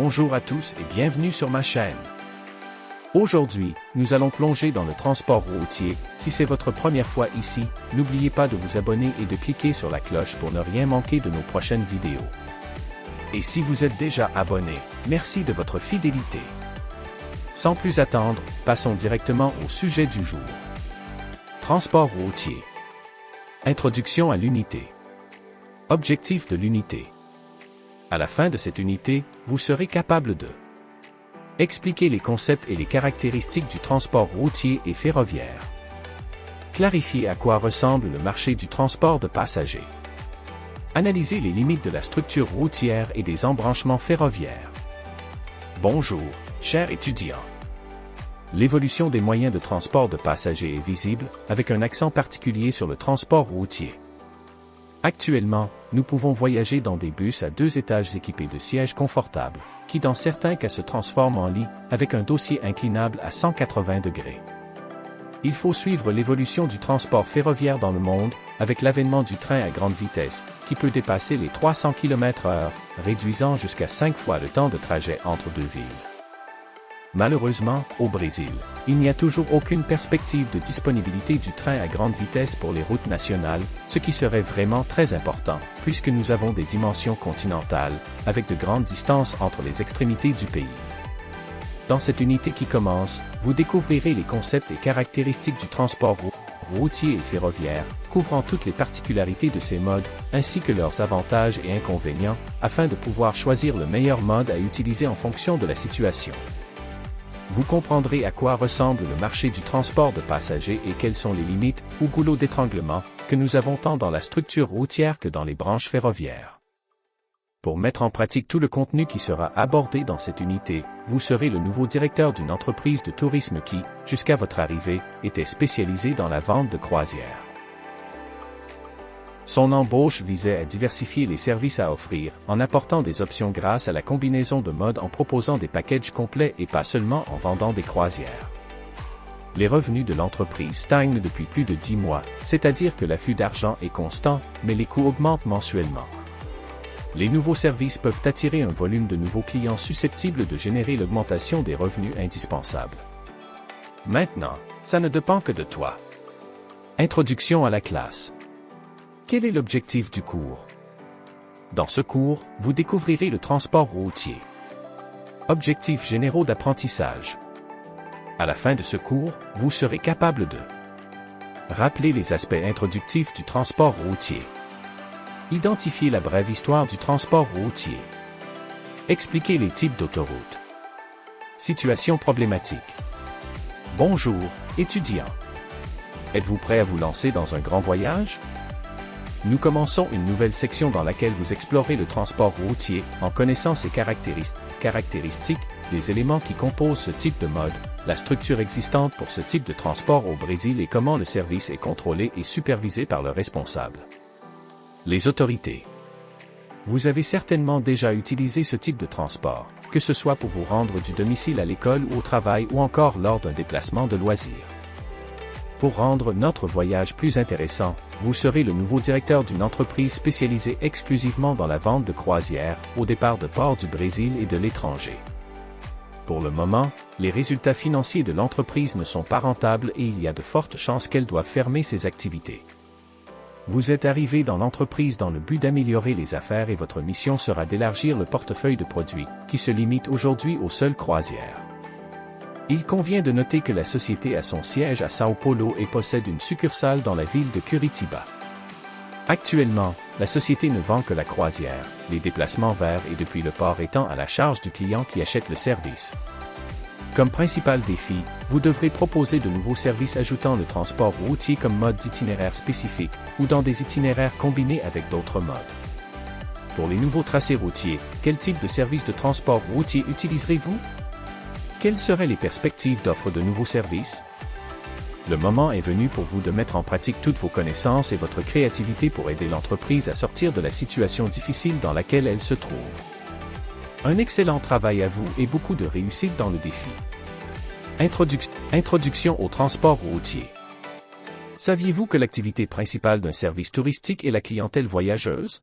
Bonjour à tous et bienvenue sur ma chaîne. Aujourd'hui, nous allons plonger dans le transport routier. Si c'est votre première fois ici, n'oubliez pas de vous abonner et de cliquer sur la cloche pour ne rien manquer de nos prochaines vidéos. Et si vous êtes déjà abonné, merci de votre fidélité. Sans plus attendre, passons directement au sujet du jour. Transport routier. Introduction à l'unité. Objectif de l'unité. À la fin de cette unité, vous serez capable de expliquer les concepts et les caractéristiques du transport routier et ferroviaire. Clarifier à quoi ressemble le marché du transport de passagers. Analyser les limites de la structure routière et des embranchements ferroviaires. Bonjour, chers étudiants. L'évolution des moyens de transport de passagers est visible, avec un accent particulier sur le transport routier. Actuellement, nous pouvons voyager dans des bus à 2 étages équipés de sièges confortables, qui dans certains cas se transforment en lit, avec un dossier inclinable à 180 degrés. Il faut suivre l'évolution du transport ferroviaire dans le monde, avec l'avènement du train à grande vitesse, qui peut dépasser les 300 km/h, réduisant jusqu'à 5 fois le temps de trajet entre deux villes. Malheureusement, au Brésil, il n'y a toujours aucune perspective de disponibilité du train à grande vitesse pour les routes nationales, ce qui serait vraiment très important, puisque nous avons des dimensions continentales, avec de grandes distances entre les extrémités du pays. Dans cette unité qui commence, vous découvrirez les concepts et caractéristiques du transport routier et ferroviaire, couvrant toutes les particularités de ces modes, ainsi que leurs avantages et inconvénients, afin de pouvoir choisir le meilleur mode à utiliser en fonction de la situation. Vous comprendrez à quoi ressemble le marché du transport de passagers et quelles sont les limites, ou goulots d'étranglement, que nous avons tant dans la structure routière que dans les branches ferroviaires. Pour mettre en pratique tout le contenu qui sera abordé dans cette unité, vous serez le nouveau directeur d'une entreprise de tourisme qui, jusqu'à votre arrivée, était spécialisée dans la vente de croisières. Son embauche visait à diversifier les services à offrir, en apportant des options grâce à la combinaison de modes en proposant des packages complets et pas seulement en vendant des croisières. Les revenus de l'entreprise stagnent depuis plus de 10 mois, c'est-à-dire que l'afflux d'argent est constant, mais les coûts augmentent mensuellement. Les nouveaux services peuvent attirer un volume de nouveaux clients susceptibles de générer l'augmentation des revenus indispensables. Maintenant, ça ne dépend que de toi. Introduction à la classe. Quel est l'objectif du cours? Dans ce cours, vous découvrirez le transport routier. Objectifs généraux d'apprentissage. À la fin de ce cours, vous serez capable de rappeler les aspects introductifs du transport routier. Identifier la brève histoire du transport routier. Expliquer les types d'autoroutes. Situation problématique. Bonjour, étudiants. Êtes-vous prêts à vous lancer dans un grand voyage? Nous commençons une nouvelle section dans laquelle vous explorez le transport routier, en connaissant ses caractéristiques, les éléments qui composent ce type de mode, la structure existante pour ce type de transport au Brésil et comment le service est contrôlé et supervisé par le responsable. Les autorités. Vous avez certainement déjà utilisé ce type de transport, que ce soit pour vous rendre du domicile à l'école ou au travail ou encore lors d'un déplacement de loisirs. Pour rendre notre voyage plus intéressant, vous serez le nouveau directeur d'une entreprise spécialisée exclusivement dans la vente de croisières, au départ de ports du Brésil et de l'étranger. Pour le moment, les résultats financiers de l'entreprise ne sont pas rentables et il y a de fortes chances qu'elle doive fermer ses activités. Vous êtes arrivé dans l'entreprise dans le but d'améliorer les affaires et votre mission sera d'élargir le portefeuille de produits, qui se limite aujourd'hui aux seules croisières. Il convient de noter que la société a son siège à Sao Paulo et possède une succursale dans la ville de Curitiba. Actuellement, la société ne vend que la croisière, les déplacements vers et depuis le port étant à la charge du client qui achète le service. Comme principal défi, vous devrez proposer de nouveaux services ajoutant le transport routier comme mode d'itinéraire spécifique, ou dans des itinéraires combinés avec d'autres modes. Pour les nouveaux tracés routiers, quel type de service de transport routier utiliserez-vous? Quelles seraient les perspectives d'offre de nouveaux services? Le moment est venu pour vous de mettre en pratique toutes vos connaissances et votre créativité pour aider l'entreprise à sortir de la situation difficile dans laquelle elle se trouve. Un excellent travail à vous et beaucoup de réussite dans le défi. Introduction au transport routier. Saviez-vous que l'activité principale d'un service touristique est la clientèle voyageuse?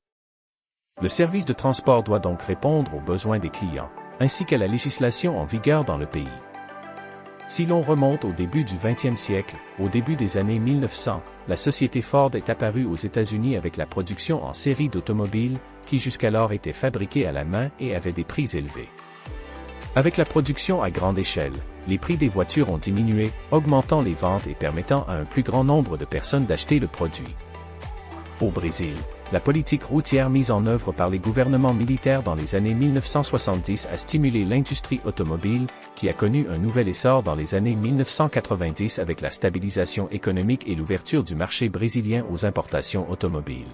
Le service de transport doit donc répondre aux besoins des clients, ainsi qu'à la législation en vigueur dans le pays. Si l'on remonte au début du XXe siècle, au début des années 1900, la société Ford est apparue aux États-Unis avec la production en série d'automobiles, qui jusqu'alors étaient fabriquées à la main et avaient des prix élevés. Avec la production à grande échelle, les prix des voitures ont diminué, augmentant les ventes et permettant à un plus grand nombre de personnes d'acheter le produit. Au Brésil, la politique routière mise en œuvre par les gouvernements militaires dans les années 1970 a stimulé l'industrie automobile, qui a connu un nouvel essor dans les années 1990 avec la stabilisation économique et l'ouverture du marché brésilien aux importations automobiles.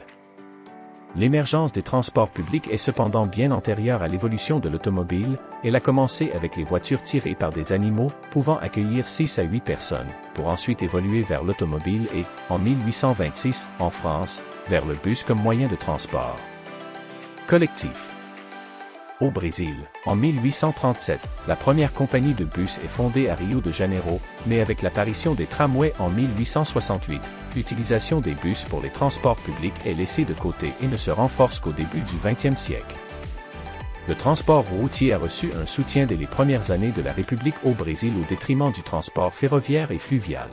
L'émergence des transports publics est cependant bien antérieure à l'évolution de l'automobile. Elle a commencé avec les voitures tirées par des animaux, pouvant accueillir 6 à 8 personnes, pour ensuite évoluer vers l'automobile et, en 1826, en France, vers le bus comme moyen de transport collectif. Au Brésil, en 1837, la première compagnie de bus est fondée à Rio de Janeiro, mais avec l'apparition des tramways en 1868, l'utilisation des bus pour les transports publics est laissée de côté et ne se renforce qu'au début du XXe siècle. Le transport routier a reçu un soutien dès les premières années de la République au Brésil au détriment du transport ferroviaire et fluvial.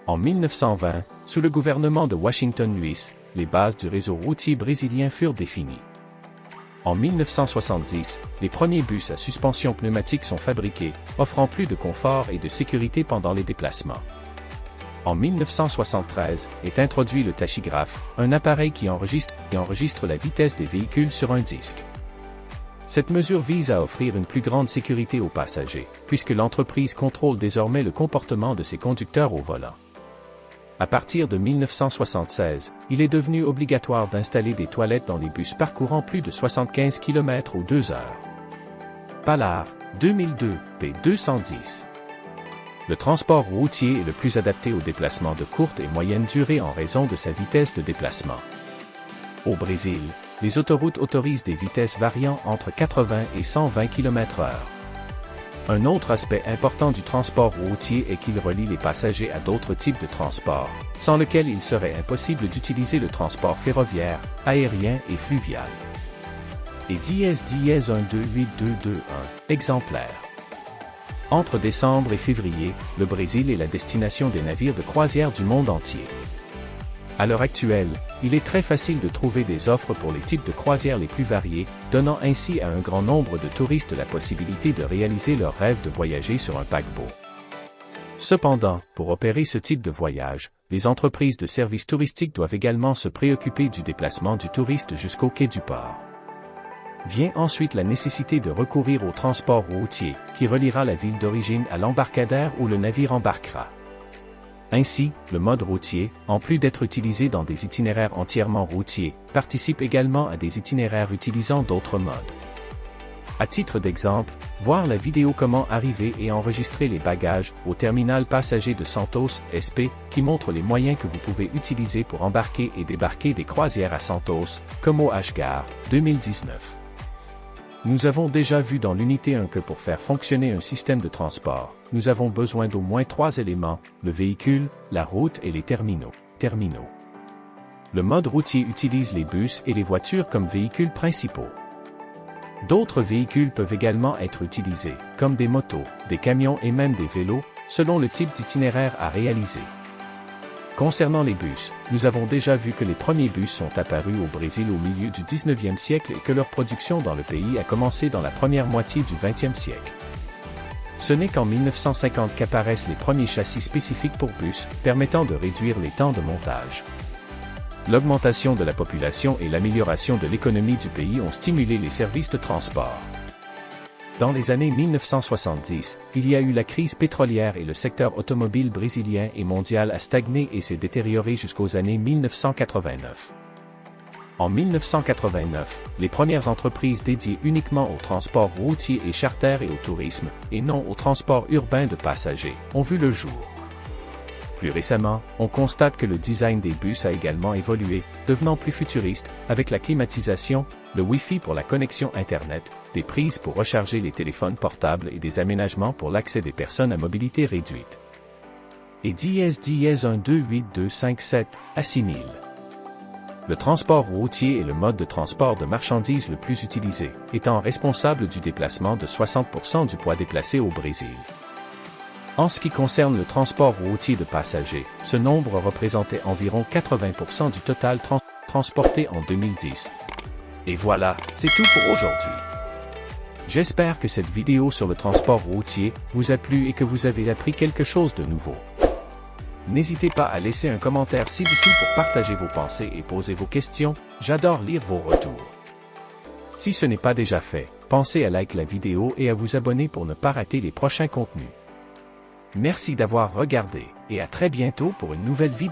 En 1920, sous le gouvernement de Washington Luiz, les bases du réseau routier brésilien furent définies. En 1970, les premiers bus à suspension pneumatique sont fabriqués, offrant plus de confort et de sécurité pendant les déplacements. En 1973, est introduit le tachygraphe, un appareil qui enregistre la vitesse des véhicules sur un disque. Cette mesure vise à offrir une plus grande sécurité aux passagers, puisque l'entreprise contrôle désormais le comportement de ses conducteurs au volant. À partir de 1976, il est devenu obligatoire d'installer des toilettes dans les bus parcourant plus de 75 km ou 2 heures. Pallard, 2002, p. 210. Le transport routier est le plus adapté aux déplacements de courte et moyenne durée en raison de sa vitesse de déplacement. Au Brésil, les autoroutes autorisent des vitesses variant entre 80 et 120 km/h. Un autre aspect important du transport routier est qu'il relie les passagers à d'autres types de transports, sans lequel il serait impossible d'utiliser le transport ferroviaire, aérien et fluvial. Et 10-10-128221, exemplaire. Entre décembre et février, le Brésil est la destination des navires de croisière du monde entier. À l'heure actuelle, il est très facile de trouver des offres pour les types de croisières les plus variés, donnant ainsi à un grand nombre de touristes la possibilité de réaliser leur rêve de voyager sur un paquebot. Cependant, pour opérer ce type de voyage, les entreprises de services touristiques doivent également se préoccuper du déplacement du touriste jusqu'au quai du port. Vient ensuite la nécessité de recourir au transport routier, qui reliera la ville d'origine à l'embarcadère où le navire embarquera. Ainsi, le mode routier, en plus d'être utilisé dans des itinéraires entièrement routiers, participe également à des itinéraires utilisant d'autres modes. À titre d'exemple, voir la vidéo Comment arriver et enregistrer les bagages au terminal passager de Santos, SP, qui montre les moyens que vous pouvez utiliser pour embarquer et débarquer des croisières à Santos, comme au H-Gare, 2019. Nous avons déjà vu dans l'unité 1 que pour faire fonctionner un système de transport, nous avons besoin d'au moins 3 éléments, le véhicule, la route et les terminaux. Le mode routier utilise les bus et les voitures comme véhicules principaux. D'autres véhicules peuvent également être utilisés, comme des motos, des camions et même des vélos, selon le type d'itinéraire à réaliser. Concernant les bus, nous avons déjà vu que les premiers bus sont apparus au Brésil au milieu du 19e siècle et que leur production dans le pays a commencé dans la première moitié du 20e siècle. Ce n'est qu'en 1950 qu'apparaissent les premiers châssis spécifiques pour bus, permettant de réduire les temps de montage. L'augmentation de la population et l'amélioration de l'économie du pays ont stimulé les services de transport. Dans les années 1970, il y a eu la crise pétrolière et le secteur automobile brésilien et mondial a stagné et s'est détérioré jusqu'aux années 1989. En 1989, les premières entreprises dédiées uniquement au transport routier et charter et au tourisme, et non au transport urbain de passagers, ont vu le jour. Plus récemment, on constate que le design des bus a également évolué, devenant plus futuriste, avec la climatisation, le Wi-Fi pour la connexion Internet, des prises pour recharger les téléphones portables et des aménagements pour l'accès des personnes à mobilité réduite. Et 10-10-128257 assimile. Le transport routier est le mode de transport de marchandises le plus utilisé, étant responsable du déplacement de 60% du poids déplacé au Brésil. En ce qui concerne le transport routier de passagers, ce nombre représentait environ 80% du total transporté en 2010. Et voilà, c'est tout pour aujourd'hui. J'espère que cette vidéo sur le transport routier vous a plu et que vous avez appris quelque chose de nouveau. N'hésitez pas à laisser un commentaire ci-dessous pour partager vos pensées et poser vos questions, j'adore lire vos retours. Si ce n'est pas déjà fait, pensez à liker la vidéo et à vous abonner pour ne pas rater les prochains contenus. Merci d'avoir regardé, et à très bientôt pour une nouvelle vidéo.